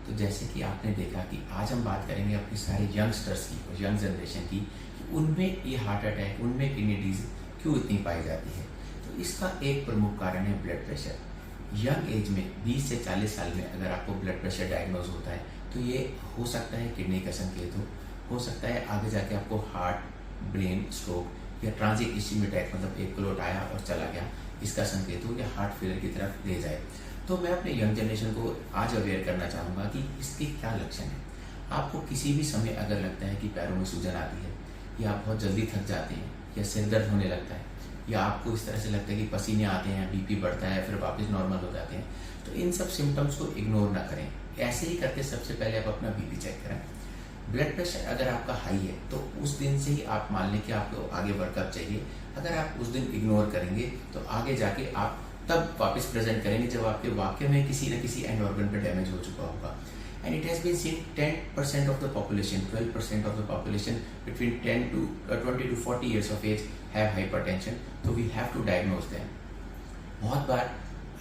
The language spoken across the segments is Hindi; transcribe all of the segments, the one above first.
तो जैसे कि आपने देखा कि आज हम बात करेंगे अपनी सारे यंगस्टर्स की और यंग जनरेशन की कि उनमें ये हार्ट अटैक, उनमें किडनी डिजीज क्यों इतनी पाई जाती है। तो इसका एक प्रमुख कारण है ब्लड प्रेशर। यंग एज में 20 से 40 साल में अगर आपको ब्लड प्रेशर डायग्नोज होता है तो ये हो सकता है किडनी का संकेत हो सकता है आगे जाके आपको हार्ट, ब्रेन स्ट्रोक या ट्रांजिट इस्चेमिक अटैक मतलब एक क्लोट आया और चला गया इसका संकेत हो या हार्ट फेलियर की तरफ ले जाए। तो मैं अपने यंग जनरेशन को आज अवेयर करना चाहूँगा कि इसके क्या लक्षण हैं। आपको किसी भी समय अगर लगता है कि पैरों में सूजन आती है या आप बहुत जल्दी थक जाते हैं या सिर दर्द होने लगता है या आपको इस तरह से लगता है कि पसीने आते हैं, बीपी बढ़ता है, फिर वापस नॉर्मल हो जाते हैं, तो इन सब सिम्टम्स को इग्नोर ना करें। ऐसे ही करके सबसे पहले आप अपना बीपी चेक करें। ब्लड प्रेशर अगर आपका हाई है तो उस दिन से ही आप मान लें कि आपको आगे वर्कअप चाहिए। अगर आप उस दिन इग्नोर करेंगे तो आगे जाके आप तब वापस प्रेजेंट करेंगे जब आपके वाक्य में किसी न किसी एंड ऑर्गन पर डैमेज हो चुका होगा। And it has been seen 10% of the population, 12% of the population between 20 to 40 years of age have hypertension, so we have to diagnose them. बहुत बार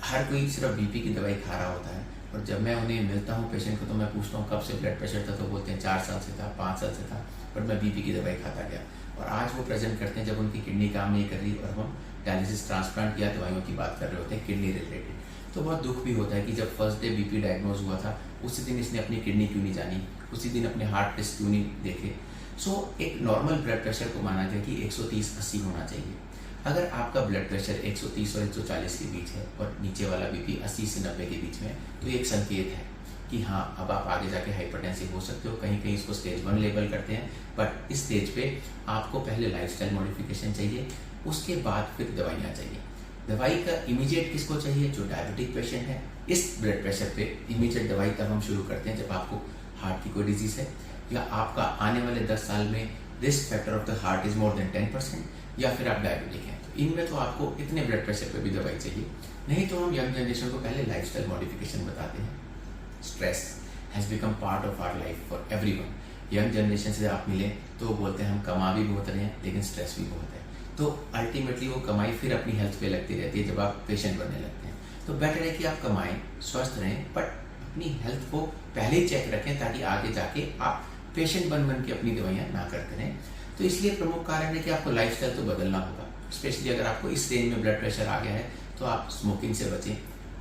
हर कोई सिर्फ बीपी की दवाई खा रहा होता है और जब मैं उन्हें मिलता हूँ पेशेंट को तो मैं पूछता हूँ कब से ब्लड प्रेशर था, तो बोलते हैं 4 साल से था, 5 साल से था, बट मैं बीपी की दवाई खाता गया। और आज वो प्रेजेंट करते हैं जब उनकी किडनी काम नहीं कर रही और हम डायलिसिस, ट्रांसप्लांट या दवाइयों की बात कर रहे होते हैं किडनी रिलेटेड। तो बहुत दुख भी होता है कि जब फर्स्ट डे बीपी डायग्नोज हुआ था उसी दिन इसने अपनी किडनी क्यों नहीं जानी, उसी दिन अपने हार्ट टेस्ट क्यों नहीं देखे। सो एक नॉर्मल ब्लड प्रेशर को माना गया कि 130/80 होना चाहिए। अगर आपका ब्लड प्रेशर 130 और 140 के बीच है और नीचे वाला बीपी 80 से 90 के बीच में, तो ये एक संकेत है कि हाँ अब आप आगे जाके हाइपरटेंसिव हो सकते हो। कहीं कहीं इसको स्टेज 1 लेबल करते हैं, बट इस स्टेज पे आपको पहले लाइफस्टाइल मॉडिफिकेशन चाहिए, उसके बाद फिर दवाइयाँ चाहिए। दवाई का इमीडिएट किसको चाहिए? जो डायबिटिक पेशेंट है। इस ब्लड प्रेशर पे इमीडिएट दवाई तब हम शुरू करते हैं जब आपको हार्ट की कोई डिजीज है या आपका आने वाले 10 साल में risk factor of the heart is more than 10% या फिर आप डायबिटिक हैं, तो इनमें तो आपको इतने ब्लड प्रेशर पे भी दवाई चाहिए। नहीं तो हम यंग जनरेशन को पहले लाइफस्टाइल मॉडिफिकेशन बताते हैं। Stress has become part of our life for everyone. Young generation से आप मिले तो वो बोलते हैं हम कमा भी बहुत रहे हैं लेकिन स्ट्रेस भी बहुत है। तो अल्टीमेटली वो कमाई फिर अपनी हेल्थ पे लगती रहती है जब आप पेशेंट बनने लगते हैं। तो बेटर है कि आप कमाएं, स्वस्थ रहें, बट अपनी हेल्थ को पहले ही चेक रखें ताकि आगे जाके आप पेशेंट बन के अपनी दवाइयाँ ना करते रहें। तो इसलिए प्रमुख कारण है कि आपको लाइफस्टाइल तो बदलना होगा। स्पेशली अगर आपको इस रेंज में ब्लड प्रेशर आ गया है तो आप स्मोकिंग से बचें,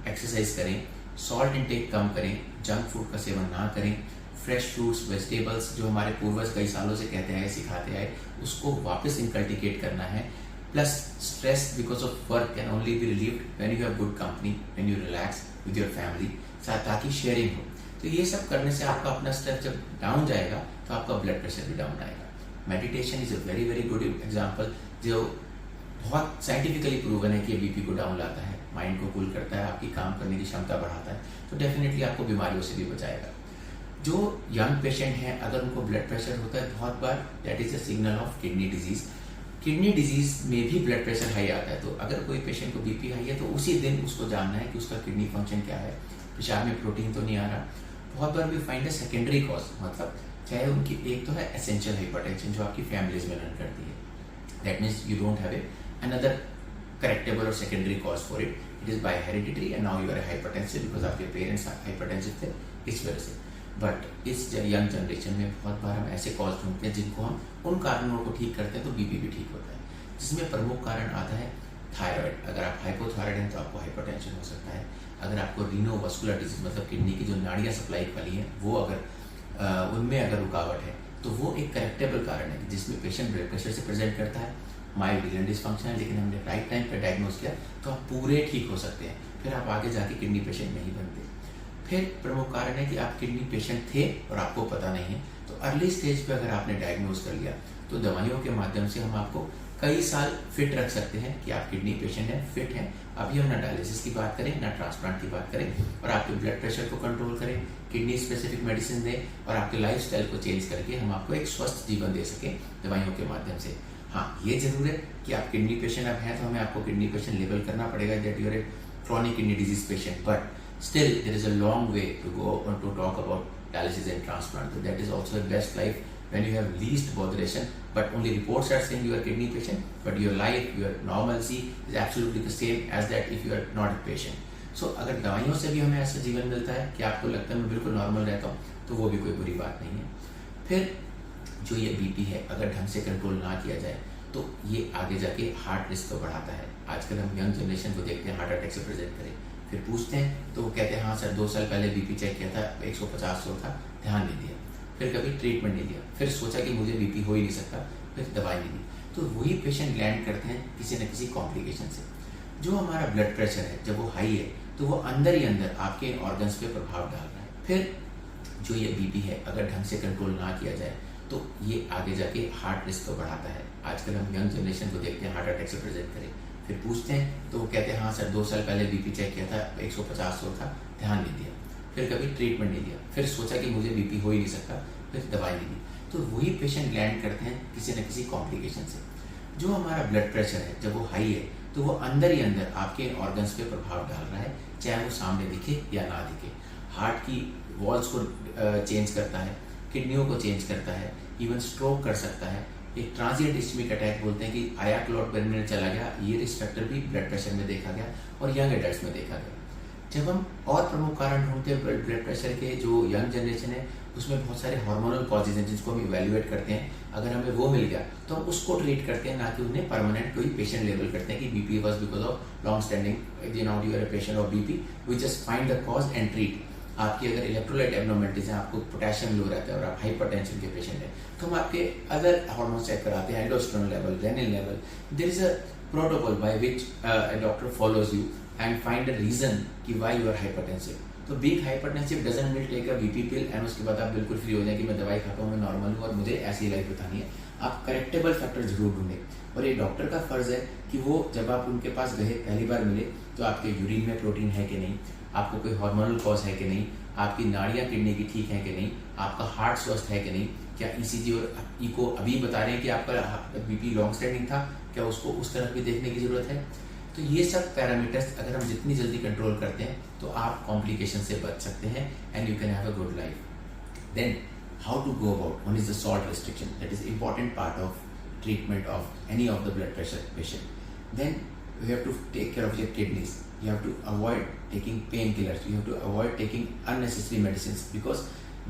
एक्सरसाइज करें, सॉल्ट इंटेक कम करें, जंक फूड का सेवन ना करें, फ्रेश फ्रूट्स, वेजिटेबल्स जो हमारे पूर्वज कई सालों से कहते आए, सिखाते आए, उसको वापस इनकल्टिकेट करना है। Plus stress because of work can only B relieved when you have good company, when you relax with your family, ताकि शेयरिंग हो। तो ये सब करने से आपका अपना स्ट्रेस जब डाउन जाएगा तो आपका ब्लड प्रेशर भी डाउन आएगा। Meditation is a very very good example जो बहुत साइंटिफिकली प्रूवन है कि बीपी को डाउन लाता है, माइंड को कूल करता है, आपकी काम करने की क्षमता बढ़ाता है, तो डेफिनेटली आपको बीमारियों से भी बचाएगा। जो यंग पेशेंट हैं अगर उनको ब्लड प्रेशर होता है बहुत बार that is a signal of kidney disease. Kidney disease में भी ब्लड प्रेशर हाई आता है, तो अगर कोई पेशेंट को बीपी हाई है तो उसी दिन उसको जानना है कि उसका किडनी फंक्शन क्या है, पेशाब में प्रोटीन तो नहीं आ रहा। बहुत बार भी फाइंड अ सेकेंडरी कॉज, मतलब चाहे उनकी एक तो है एसेंशियल हाइपरटेंशन जो आपकी फैमिलीज में रन करती है, that means you don't have another correctable और secondary cause for it, it is by hereditary and now you are hypertensive because आपके पेरेंट्स हाइपरटेंसिव थे इस वजह से। बट इस यंग जनरेशन में बहुत बार हम ऐसे कॉज ढूंढते हैं जिनको हम उन कारणों को ठीक करते हैं तो बीपी भी ठीक होता है, जिसमें प्रमुख कारण आता है थायराइड। अगर आप हाइपोथायराइड हैं तो आपको हाइपरटेंशन हो सकता है। अगर आपको रीनोवास्कुलर डिजीज मतलब किडनी की जो नाड़ियाँ सप्लाई वाली हैं वो अगर उनमें अगर रुकावट है तो वो एक करेक्टेबल कारण है जिसमें पेशेंट ब्लड प्रेशर से प्रेजेंट करता है, माइल्ड रीनल डिसफंक्शन है, लेकिन हमने राइट टाइम पर डायग्नोज किया तो आप पूरे ठीक हो सकते हैं, फिर आप आगे जाके किडनी पेशेंट नहीं बनते। फिर प्रमुख कारण है कि आप किडनी पेशेंट थे और आपको पता नहीं है, तो अर्ली स्टेज पे अगर आपने डायग्नोज कर लिया तो दवाइयों के माध्यम से हम आपको कई साल फिट रख सकते हैं कि आप किडनी पेशेंट हैं, फिट हैं। अभी हम ना डायलिसिस की बात करें ना ट्रांसप्लांट की बात करें, और आपके ब्लड प्रेशर को कंट्रोल करें, किडनी स्पेसिफिक मेडिसिन दें और आपके लाइफस्टाइल को चेंज करके हम आपको एक स्वस्थ जीवन दे सकें दवाइयों के माध्यम से। हाँ, ये जरूर है कि आप किडनी पेशेंट अब हैं तो हमें आपको किडनी पेशेंट लेबल करना पड़ेगा that you are a chronic kidney disease patient, but still there is a long way to go on to talk about dialysis and transplant. So that is also a best life when you have least botheration, but only reports are saying you are kidney patient, but your life, your normalcy is absolutely the same as that if you are not a patient. So अगर दवाइयों से भी हमें ऐसा जीवन मिलता है कि आपको लगता है मैं बिल्कुल नॉर्मल रहता हूँ, तो वो भी कोई बुरी बात नहीं है। फिर जो ये बीपी है, अगर ढंग से कंट्रोल ना किया जाए तो ये आगे जाके हार्ट रिस्क तो बढ़ाता है। आजकल हम यंग जनरेशन को देखते हैं हार्ट अटैक से प्रेजेंट करें, फिर पूछते हैं तो वो कहते हैं हाँ सर 2 साल पहले बीपी चेक किया था 150 था, ध्यान नहीं दिया, फिर कभी ट्रीटमेंट नहीं दिया, फिर सोचा कि मुझे बीपी हो ही नहीं सकता, फिर दवाई नहीं दी, तो वही पेशेंट लैंड करते हैं किसी न किसी कॉम्प्लिकेशन से। जो हमारा ब्लड प्रेशर है जब वो हाई है तो वो अंदर ही अंदर आपके ऑर्गन्स पे प्रभाव डाल रहा है। फिर जो ये बीपी है, अगर ढंग से कंट्रोल ना किया जाए तो ये आगे जाके हार्ट रिस्क को बढ़ाता है। आजकल हम यंग जनरेशन को देखते हैं हार्ट अटैक से प्रेजेंट करें, फिर पूछते हैं तो वो कहते हैं हाँ सर 2 साल पहले बीपी चेक किया था 150 था, ध्यान नहीं दिया, फिर कभी ट्रीटमेंट नहीं दिया, फिर सोचा कि मुझे बीपी हो ही नहीं सकता, फिर दवाई नहीं दी, तो वही पेशेंट लैंड करते हैं किसी न किसी कॉम्प्लिकेशन से। जो हमारा ब्लड प्रेशर है जब वो हाई है तो वो अंदर ही अंदर आपके ऑर्गन्स पे प्रभाव डाल रहा है, चाहे वो सामने दिखे या ना दिखे। हार्ट की वॉल्स को चेंज करता है, किडनियों को चेंज करता है, इवन स्ट्रोक कर सकता है। एक ट्रांजिएंट इस्चेमिक अटैक बोलते हैं कि आया क्लॉट ब्रेन में चला गया, ये रिस्क फैक्टर भी ब्लड प्रेशर में देखा गया और यंग एडल्ट्स में देखा गया। जब हम और प्रमुख कारण ढूंढते हैं ब्लड प्रेशर के, जो यंग जनरेशन है उसमें बहुत सारे हार्मोनल कॉजेज हैं जिसको हम इवेल्युएट करते हैं। अगर हमें वो मिल गया तो हम उसको ट्रीट करते हैं, ना कि उन्हें परमानेंट कोई पेशेंट लेवल करते हैं कि BP was because of long standing now you are a patient of BP, we just find the cause and treat. आपकी अगर इलेक्ट्रोलाइट एब्नॉर्मलिटीज है, आपको पोटेशियम लो रहता है और आप हाइपरटेंशन के पेशेंट हैं, तो हम आपके अदर हार्मोन चेक कराते हैं, aldosterone level, renin level. There is a protocol by which a doctor follows you and find a reason कि व्हाई यू आर हाइपरटेंसिव। तो being hypertensive doesn't mean take a BP pill and उसके बाद आप बिल्कुल फ्री हो जाए कि मैं दवाई खाता हूँ, मैं नॉर्मल हूँ और मुझे ऐसी लाइफ बितानी है। आप करेक्टेबल फैक्टर जरूर ढूंढें, और ये डॉक्टर का फर्ज है कि वो जब आप उनके पास गए पहली बार मिले तो आपके यूरिन में प्रोटीन है कि नहीं, आपको कोई हार्मोनल कॉज है कि नहीं, आपकी नाड़ियाँ किडनी की ठीक है कि नहीं, आपका हार्ट स्वस्थ है कि नहीं, क्या ईसीजी और इको अभी बता रहे हैं कि आपका बीपी लॉन्ग स्टैंडिंग था, क्या उसको उस तरफ भी देखने की जरूरत है। तो ये सब पैरामीटर्स अगर हम जितनी जल्दी कंट्रोल करते हैं तो आप कॉम्प्लिकेशन से बच सकते हैं and you can have a good life. Then how to go about, one is the salt restriction, that is important part of treatment of any of the blood pressure patient. Then you have to take care of your kidneys. You have to avoid taking painkillers. You have to avoid taking unnecessary medicines because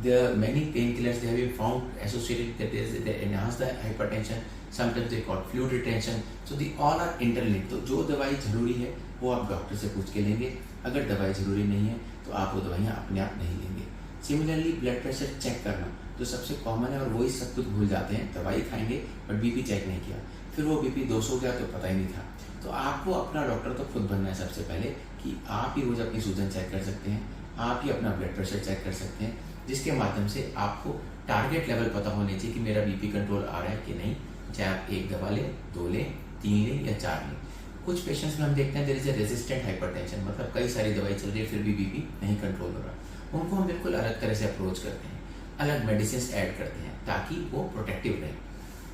there are many painkillers they have been found associated that they enhance the hypertension. Sometimes they call fluid retention. So they all are interlinked. तो जो दवाई जरूरी है वो आप डॉक्टर से पूछ के लेंगे, अगर दवाई जरूरी नहीं है तो आप वो दवाइयाँ अपने आप नहीं लेंगे। सिमिलरली ब्लड प्रेशर चेक करना जो सबसे कॉमन है और वही सब कुछ भूल जाते हैं, दवाई खाएंगे बट बीपी चेक नहीं किया, फिर वो बीपी 200 गया तो पता ही नहीं था। तो आपको अपना डॉक्टर तो खुद बनना है सबसे पहले कि आप ही रोज अपनी सूजन चेक कर सकते हैं, आप ही अपना ब्लड प्रेशर चेक कर सकते हैं, जिसके माध्यम से आपको टारगेट लेवल पता होने चाहिए कि मेरा बीपी कंट्रोल आ रहा है कि नहीं, चाहे आप 1 दवा लें, 2 लें, 3 लें या 4 लें। कुछ पेशेंट्स में हम देखते हैं there is a resistant hypertension, मतलब कई सारी दवाई चल रही है फिर भी बीपी नहीं कंट्रोल हो रहा। उनको हम बिल्कुल अलग तरह से अप्रोच करते हैं, अलग मेडिसिन ऐड करते हैं ताकि वो प्रोटेक्टिव रहे।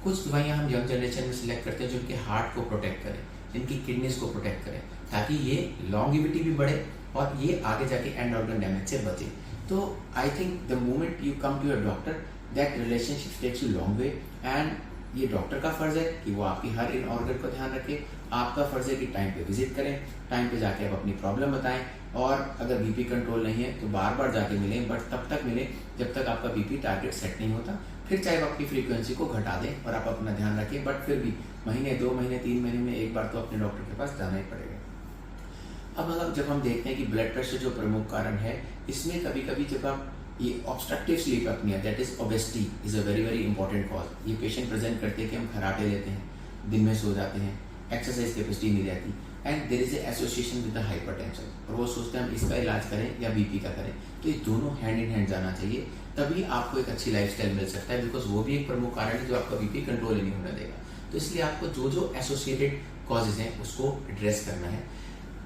कुछ दवाइयाँ हम यंग जनरेशन में सिलेक्ट करते हैं जो उनके हार्ट को प्रोटेक्ट करें, जिनकी किडनीज को प्रोटेक्ट करें, ताकि ये लॉन्गिविटी भी बढ़े और ये आगे जाके एंड ऑर्गन डैमेज से बचे। तो I think the moment you come to your doctor that relationship takes you long way, and ये डॉक्टर का फर्ज है कि वो आपकी हर इन ऑर्गन को ध्यान रखे, आपका फर्ज है कि टाइम पे विजिट करें, टाइम पे जाके आप अपनी प्रॉब्लम बताएं, और अगर बीपी कंट्रोल नहीं है तो बार बार जाके मिलें, बट तब तक मिलें जब तक आपका बीपी टारगेट सेट नहीं होता। फिर चाहे आप अपनी फ्रीक्वेंसी को घटा दें और आप अपना ध्यान रखें, बट फिर भी महीने 2 महीने 3 महीने में एक बार तो अपने डॉक्टर के पास जाना ही पड़ेगा। अब जब हम देखते हैं कि ब्लड प्रेशर जो प्रमुख कारण है, इसमें कभी कभी जब आप ये obstructive sleep apnoea that is obesity is a very very important cause. ये पेशेंट प्रेजेंट करते हैं कि हम खराटे लेते हैं, दिन में सो जाते हैं, एक्सरसाइज कैपेसिटी नहीं रहती, and there is association with the hypertension, और वो सोचते हैं हम इसका इलाज करें या बीपी का करें। तो ये दोनों हैंड इन हैंड जाना चाहिए, तभी आपको एक अच्छी लाइफस्टाइल मिल सकता है, बिकॉज वो भी एक प्रमुख कारण है जो आपका बीपी कंट्रोल ही नहीं होने देगा। तो इसलिए आपको जो जो एसोसिएटेड कॉजेज हैं उसको एड्रेस करना है।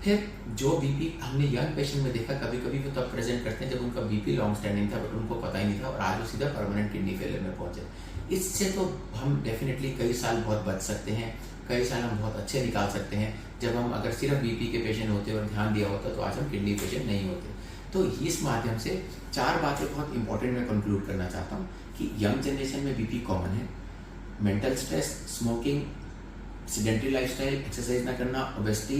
फिर जो बीपी हमने यंग पेशेंट में देखा, कभी कभी वो तब प्रेजेंट करते हैं जब उनका बीपी लॉन्ग स्टैंडिंग था बट उनको पता ही नहीं था और आज वो सीधा परमानेंट किडनी फेलियर में पहुंचे। इससे तो हम डेफिनेटली कई साल बहुत बच सकते हैं, कई साल हम बहुत अच्छे निकाल सकते हैं। जब हम अगर सिर्फ बीपी के पेशेंट होते और ध्यान दिया होता तो आज हम किडनी पेशेंट नहीं होते। तो इस माध्यम से 4 बातें बहुत इंपॉर्टेंट मैं कंक्लूड करना चाहता हूँ कि यंग जनरेशन में बीपी कॉमन है, mental stress, smoking, sedentary lifestyle, exercise ना करना, obesity,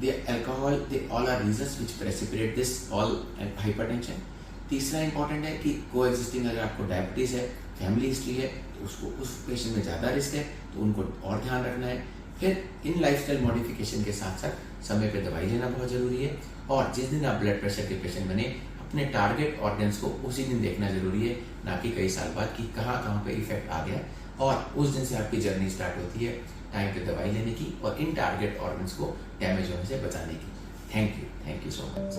the alcohol, they all are reasons which precipitate this all hypertension. तीसरा इंपॉर्टेंट है कि कोएग्जिस्टिंग अगर आपको डायबिटीज़ है, फैमिली हिस्ट्री है, तो उसको उस पेशेंट में ज़्यादा रिस्क है, तो उनको और ध्यान रखना है। फिर इन लाइफस्टाइल मॉडिफिकेशन के साथ साथ समय पे दवाई लेना बहुत ज़रूरी है, और जिस दिन आप ब्लड प्रेशर के पेशेंट बने, अपने टारगेट ऑर्गन्स को उसी दिन देखना ज़रूरी है, ना कि कई साल बाद कि कहाँ कहाँ पे इफेक्ट आ गया, और उस दिन से आपकी जर्नी स्टार्ट होती है टाइम पे दवाई लेने की और इन टारगेट ऑर्गन्स को डैमेज होने से बचाने की। Thank you so much.